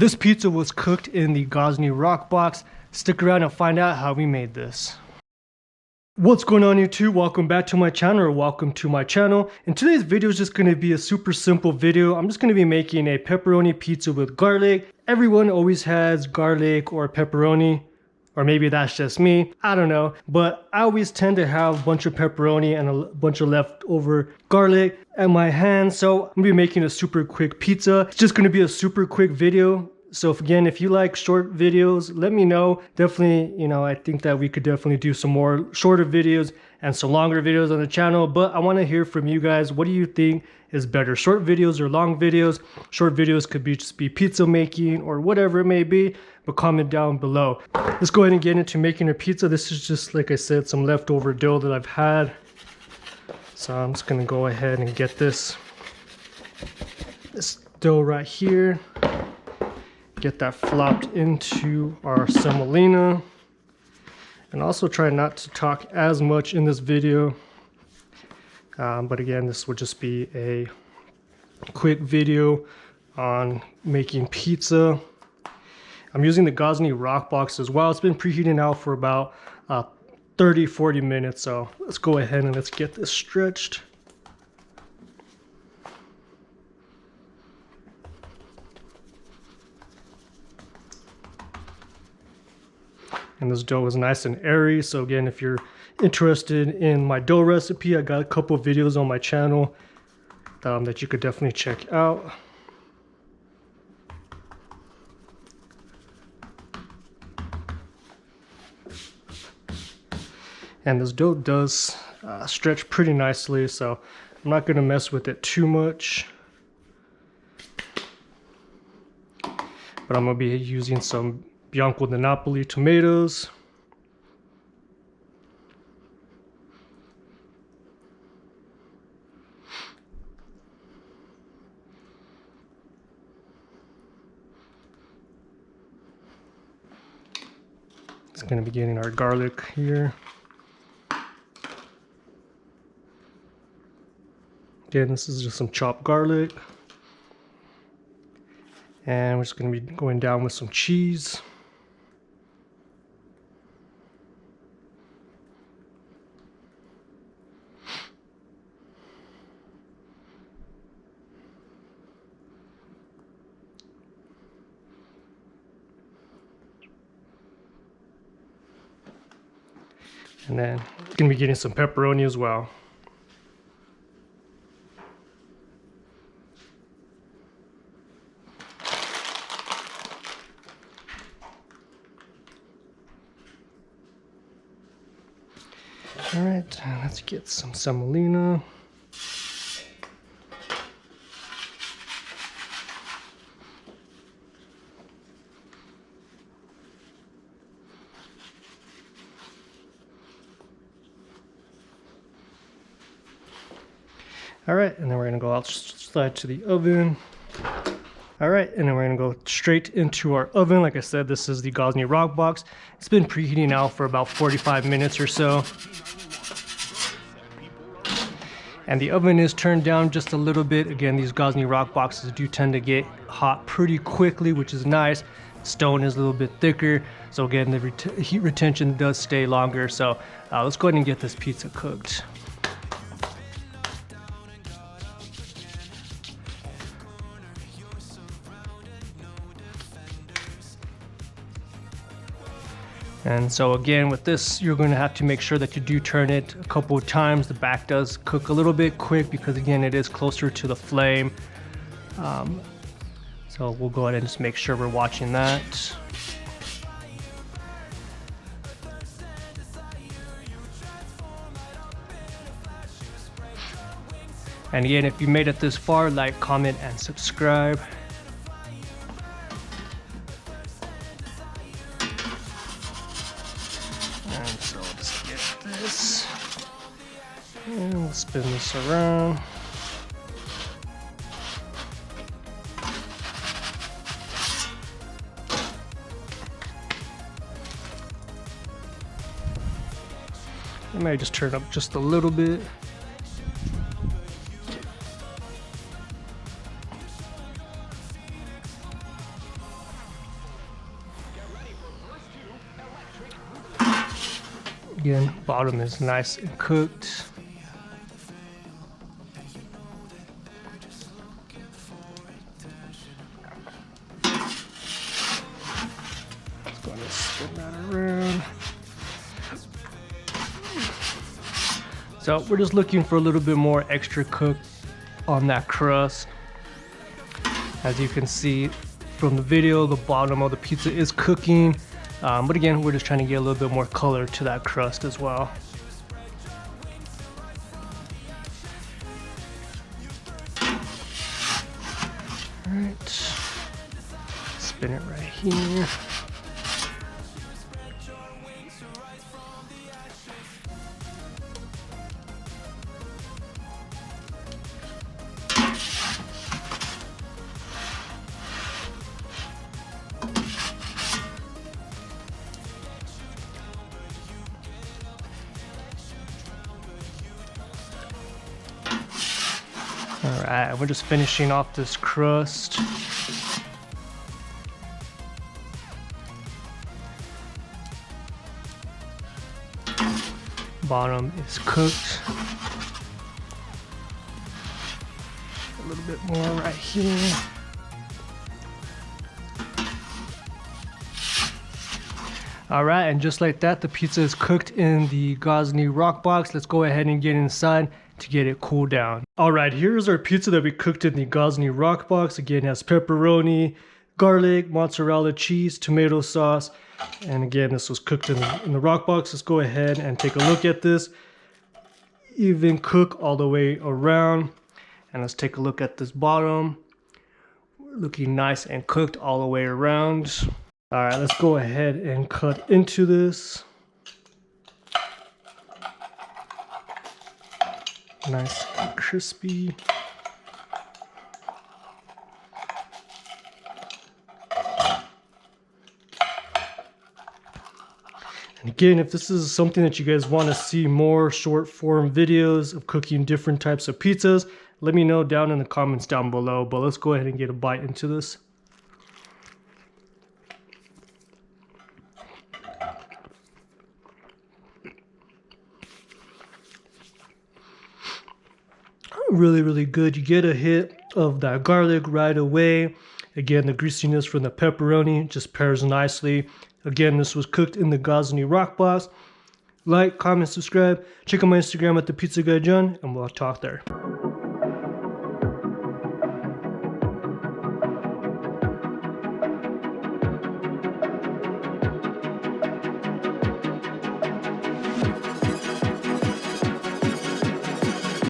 This pizza was cooked in the Gozney Roccbox. Stick around and find out how we made this. What's going on YouTube? Welcome back to my channel, or welcome to my channel. And today's video is just going to be a super simple video. I'm just going to be making a pepperoni pizza with garlic. Everyone always has garlic or pepperoni, or maybe that's just me, I don't know. But I always tend to have a bunch of pepperoni and a bunch of leftover garlic at my hand. So I'm gonna be making a super quick pizza. It's just gonna be a super quick video. So if you like short videos, let me know. Definitely, I think that we could definitely do some more shorter videos and some longer videos on the channel. But I wanna hear from you guys. What do you think is better, short videos or long videos? Short videos could just be pizza making or whatever it may be, but comment down below. Let's go ahead and get into making our pizza. This is just, like I said, some leftover dough that I've had. So I'm just gonna go ahead and get this dough right here. Get that flopped into our semolina. And also try not to talk as much in this video. But again, this will just be a quick video on making pizza. I'm using the Gozney Roccbox as well. It's been preheating out for about 30-40 minutes. So let's go ahead and let's get this stretched. And this dough is nice and airy. So again, if you're interested in my dough recipe, I got a couple of videos on my channel that you could definitely check out. And this dough does stretch pretty nicely, so I'm not going to mess with it too much. But I'm going to be using some Bianco di Napoli tomatoes. It's going to be getting our garlic here. Again, this is just some chopped garlic. And we're just going to be going down with some cheese. And then we're going to be getting some pepperoni as well. All right, let's get some semolina. All right, and then we're gonna go outside to the oven. All right, and then we're gonna go straight into our oven. Like I said, this is the Gozney Roccbox. It's been preheating out for about 45 minutes or so. And the oven is turned down just a little bit. Again, these Gozney Roccboxes do tend to get hot pretty quickly, which is nice. Stone is a little bit thicker. So again, the heat retention does stay longer. So let's go ahead and get this pizza cooked. And so again, with this, you're going to have to make sure that you do turn it a couple of times. The back does cook a little bit quick because again, it is closer to the flame. So we'll go ahead and just make sure we're watching that. And again, if you made it this far, like, comment, and subscribe. And so let's get this, and we'll spin this around. I might just turn up just a little bit. Again, bottom is nice and cooked. Just gonna spin that around. So we're just looking for a little bit more extra cook on that crust. As you can see from the video, the bottom of the pizza is cooking. But again, we're just trying to get a little bit more color to that crust as well. Alright, spin it right here. Alright, we're just finishing off this crust. Bottom is cooked. A little bit more right here. Alright, and just like that, the pizza is cooked in the Gozney Roccbox. Let's go ahead and get inside to get it cooled down. Alright, here's our pizza that we cooked in the Gozney Roccbox. Again, it has pepperoni, garlic, mozzarella cheese, tomato sauce. And again, this was cooked in the Roccbox. Let's go ahead and take a look at this. Even cook all the way around. And let's take a look at this bottom. Looking nice and cooked all the way around. Alright, let's go ahead and cut into this. Nice and crispy. And again, if this is something that you guys want to see more short form videos of cooking different types of pizzas, let me know down in the comments down below. But let's go ahead and get a bite into this. Really good. You get a hit of that garlic right away. Again, the greasiness from the pepperoni just pairs nicely. Again, this was cooked in the Gozney Roccbox. Like, comment, subscribe. Check out my Instagram at the Pizza Guy John, and we'll talk there.